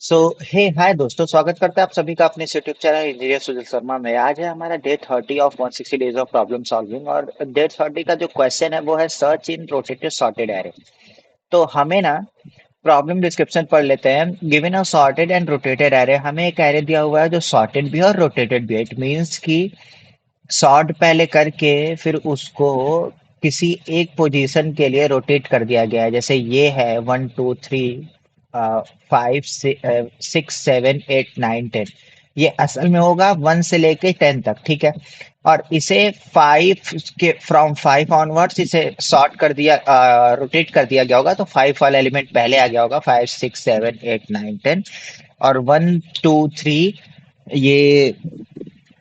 सो हे हाय दोस्तों, स्वागत करते हैं आप सभी का अपने YouTube channel engineer Sunil Sharma में। आज है हमारा day 30 of 160 days of problem solving और डे 30 का जो क्वेश्चन है वो है search in rotated sorted array. तो हमें ना प्रॉब्लम डिस्क्रिप्शन पढ़ लेते हैं। Given a sorted and rotated array, हमें एक एरे दिया हुआ है जो सॉर्टेड भी है और रोटेटेड भी है। इट मींस कि सॉर्ट पहले करके फिर उसको किसी एक पोजीशन के लिए रोटेट कर दिया गया है। जैसे ये है 1 2 3 5 6 7 8 9 10। ये असल में होगा 1 से लेके 10 तक, ठीक है। और इसे 5 के फ्रॉम 5 ऑनवर्ड्स इसे सॉर्ट कर दिया, रोटेट कर दिया गया होगा। तो 5 वाला एलिमेंट पहले आ गया होगा, 5 6 7 8 9 10। और 1 2 3 ये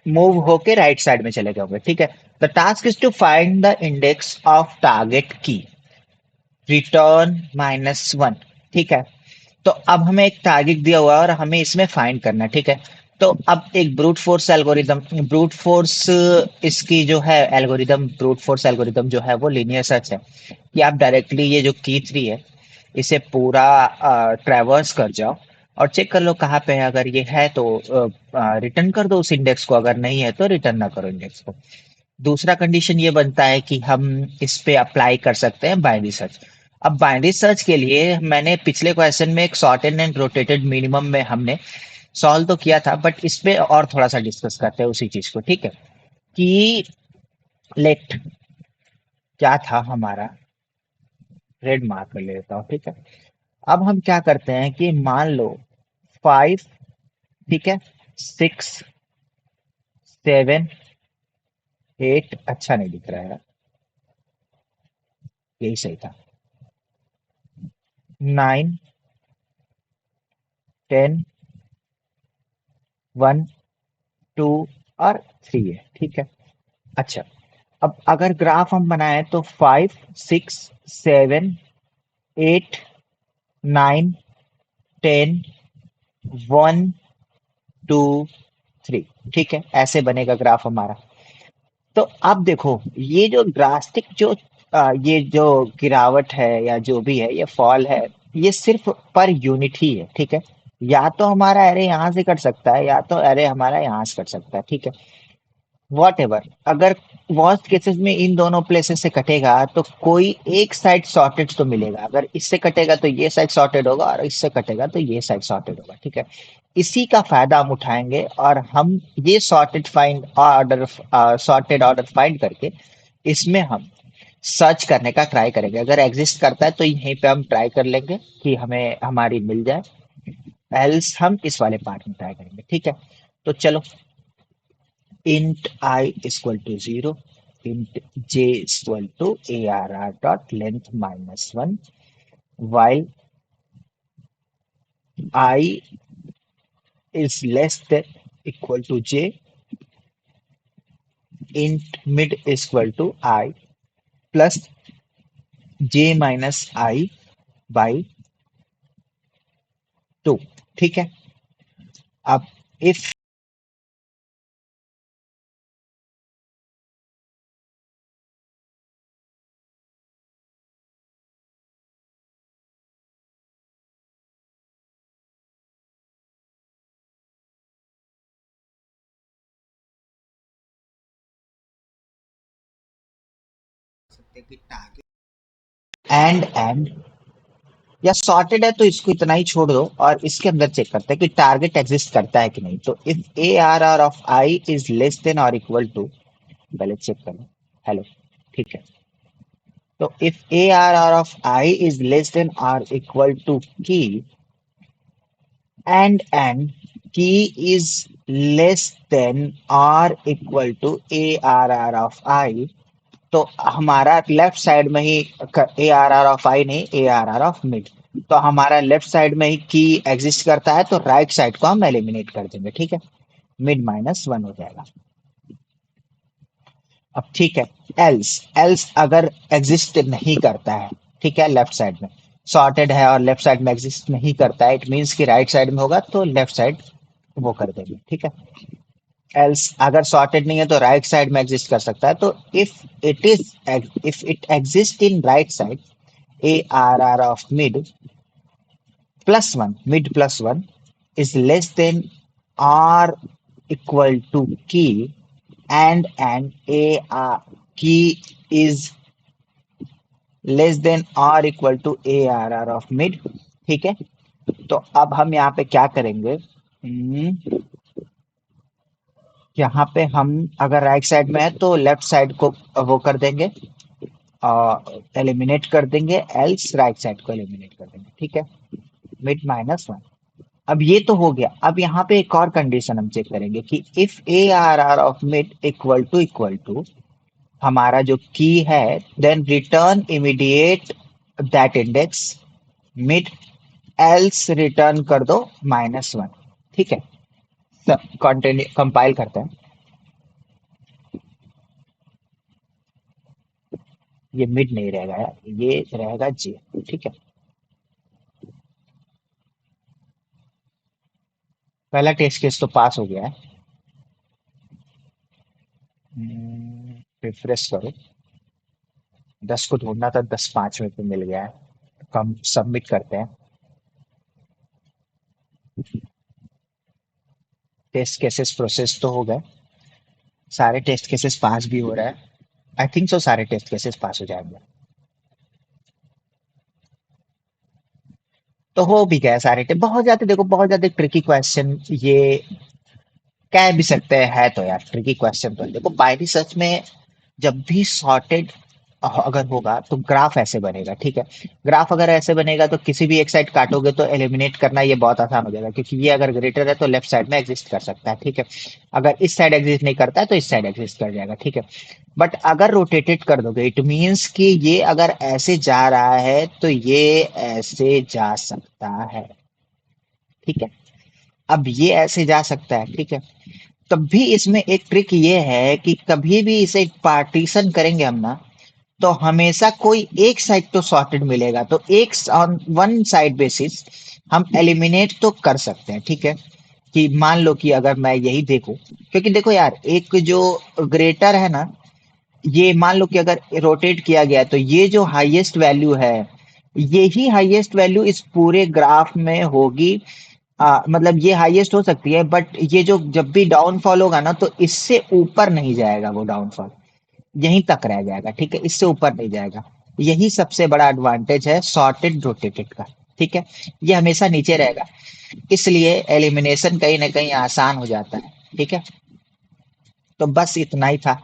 मूव होके राइट साइड में चले जाओगे, ठीक है। The task is to find the index of target key, return -1, ठीक है। तो अब हमें एक टारगेट दिया हुआ है और हमें इसमें फाइंड करना है, ठीक है। तो अब एक brute force algorithm, brute force इसकी जो है एल्गोरिदम, ब्रूट फोर्स एल्गोरिदम जो है वो लीनियर सर्च है कि आप डायरेक्टली ये जो की थ्री है इसे पूरा ट्रैवर्स कर जाओ और चेक कर लो कहाँ पे है। अगर ये है तो रिटर्न कर दो उस इंडेक्स को, अगर नहीं है तो रिटर्न ना करो इंडेक्स को। दूसरा कंडीशन ये बनता है कि हम इस पे अप्लाई कर सकते हैं बाइनरी सर्च। अब बाइनरी सर्च के लिए मैंने पिछले क्वेश्चन में एक सॉर्टेड एंड रोटेटेड मिनिमम में हमने सॉल्व तो किया था, बट इस पे और थोड़ा सा डिस्कस करते हैं उसी चीज को, ठीक है। कि लेट क्या था हमारा, रेड मार्क कर लेता हूँ, ठीक है। अब हम क्या करते हैं कि मान लो 5, ठीक है, 6 7 8, अच्छा नहीं दिख रहा है, यही सही था, 9 10 1 2 और 3 है, ठीक है। अच्छा, अब अगर ग्राफ हम बनाए तो 5 6 7 8 9 10 1 2 3, ठीक है। ऐसे बनेगा ग्राफ हमारा। तो अब देखो ये जो ड्रास्टिक जो ये जो गिरावट है या जो भी है ये फॉल है, ये सिर्फ पर यूनिट ही है, ठीक है। या तो हमारा एरे यहाँ से कट सकता है या तो एरे हमारा यहाँ से कट सकता है, ठीक है। वॉट एवर, अगर वर्स्ट केसेस में इन दोनों प्लेसेस से कटेगा तो कोई एक साइड सॉर्टेड तो मिलेगा। अगर इससे कटेगा तो ये साइड सॉर्टेड होगा और इससे कटेगा तो ये साइड सॉर्टेड होगा, ठीक है। इसी का फायदा हम उठाएंगे और हम ये सॉर्टेड ऑर्डर फाइंड करके इसमें हम सर्च करने का ट्राई करेंगे। अगर एग्जिस्ट करता है तो यहीं पे हम ट्राई कर लेंगे कि हमें हमारी मिल जाए, एल्स हम इस वाले पार्ट में ट्राई करेंगे, ठीक है। तो चलो, int I is equal to 0, int j is equal to arr dot length -1, while I is less than equal to j, int mid is equal to I plus j minus I by 2, ठीक है। अब if and या sorted है तो इसको इतना ही छोड़ दो और इसके अंदर चेक करते हैं कि टारगेट एग्जिस्ट करता है कि नहीं। तो if A R R of I is less than or equal to, पहले चेक करो, हेलो, ठीक है। तो if A R R of I is less than or equal to key and key is less than or equal to A R R of I, तो हमारा left side में ही A R R of I नहीं, A R R of mid, तो हमारा left side में ही की exist करता है तो राइट साइड को हम एलिमिनेट कर देंगे, ठीक है। मिड -1 हो जाएगा। अब ठीक है, एल्स एल्स अगर एग्जिस्ट नहीं करता है, ठीक है, लेफ्ट साइड में सॉर्टेड है और लेफ्ट साइड में एग्जिस्ट नहीं करता है, इट मीन्स कि राइट साइड में होगा तो लेफ्ट साइड वो कर देंगे, ठीक है। एल्स अगर सॉर्टेड नहीं है तो राइट साइड में एग्जिस्ट कर सकता है। तो if it exist in right side, A R R of mid +1, mid +1 is less than or equal to key and an AR key is less than or equal to A R R of mid. ठीक है, तो अब हम यहाँ पे क्या करेंगे, यहाँ पे हम अगर राइट साइड में है तो लेफ्ट साइड को वो कर देंगे, एलिमिनेट कर देंगे, एल्स राइट साइड को एलिमिनेट कर देंगे। ठीक है, मिड माइनस वन। अब ये तो हो गया। अब यहाँ पे एक और कंडीशन हम चेक करेंगे कि if A R R of mid equal to हमारा जो की है, then return immediate that index mid, else return कर दो -1। ठीक है, कंटिन्यू कंपाइल करते हैं। ये मिड नहीं रहेगा यार, ये रहेगा जे। ठीक है, पहला टेस्ट केस तो पास हो गया है। रिफ्रेश करो, 10 को ढूंढना था, 10 5 मिनट में मिल गया है। तो हम सबमिट करते हैं। टेस्ट केसेस प्रोसेस तो हो गए, सारे टेस्ट केसेस पास भी हो रहा है। आई थिंक सो सारे टेस्ट केसेस पास हो जाएंगे। तो हो भी गया सारे टेस्ट। बहुत ज्यादा देखो, बहुत ज्यादा ट्रिकी क्वेश्चन ये कह भी सकते हैं, है तो यार ट्रिकी क्वेश्चन। तो देखो बाइनरी सर्च में जब भी सॉर्टेड अगर होगा तो ग्राफ ऐसे बनेगा। ठीक है, ग्राफ अगर ऐसे बनेगा तो किसी भी एक साइड काटोगे तो एलिमिनेट करना ये बहुत आसान हो जाएगा, क्योंकि ये अगर ग्रेटर है तो लेफ्ट साइड में एग्जिस्ट कर सकता है। ठीक है, अगर इस साइड एग्जिस्ट नहीं करता है तो इस साइड एग्जिस्ट कर जाएगा। ठीक है, बट अगर रोटेटेड कर दोगे इट मीन्स कि ये अगर ऐसे जा रहा है तो ये ऐसे जा सकता है। ठीक है, अब ये ऐसे जा सकता है। ठीक है, तब भी इसमें एक ट्रिक ये है कि कभी भी इसे पार्टीशन करेंगे हम ना, तो हमेशा कोई एक साइड तो सॉर्टेड मिलेगा, तो एक ऑन वन साइड बेसिस हम एलिमिनेट तो कर सकते हैं। ठीक है, कि मान लो कि अगर मैं यही देखूं, क्योंकि देखो यार एक जो ग्रेटर है ना, ये मान लो कि अगर रोटेट किया गया तो ये जो हाईएस्ट वैल्यू है, यही हाईएस्ट वैल्यू इस पूरे ग्राफ में होगी। मतलब ये हाईएस्ट हो सकती है, बट ये जो जब भी डाउनफॉल होगा ना तो इससे ऊपर नहीं जाएगा वो डाउनफॉल, यहीं तक रह जाएगा। ठीक है, इससे ऊपर नहीं जाएगा। यही सबसे बड़ा एडवांटेज है सॉर्टेड रोटेटेड का। ठीक है, ये हमेशा नीचे रहेगा, इसलिए एलिमिनेशन कहीं ना कहीं आसान हो जाता है। ठीक है, तो बस इतना ही था।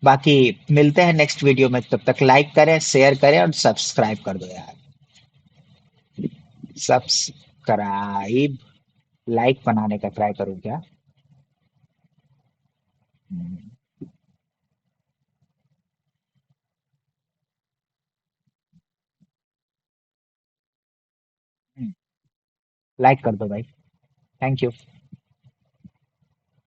बाकी मिलते हैं नेक्स्ट वीडियो में, तब तक लाइक करें, शेयर करें और सब्सक्राइब कर दो यार। सब्सक्राइब, लाइक बनाने का ट्राई करूँ क्या? लाइक कर दो भाई। Thank you.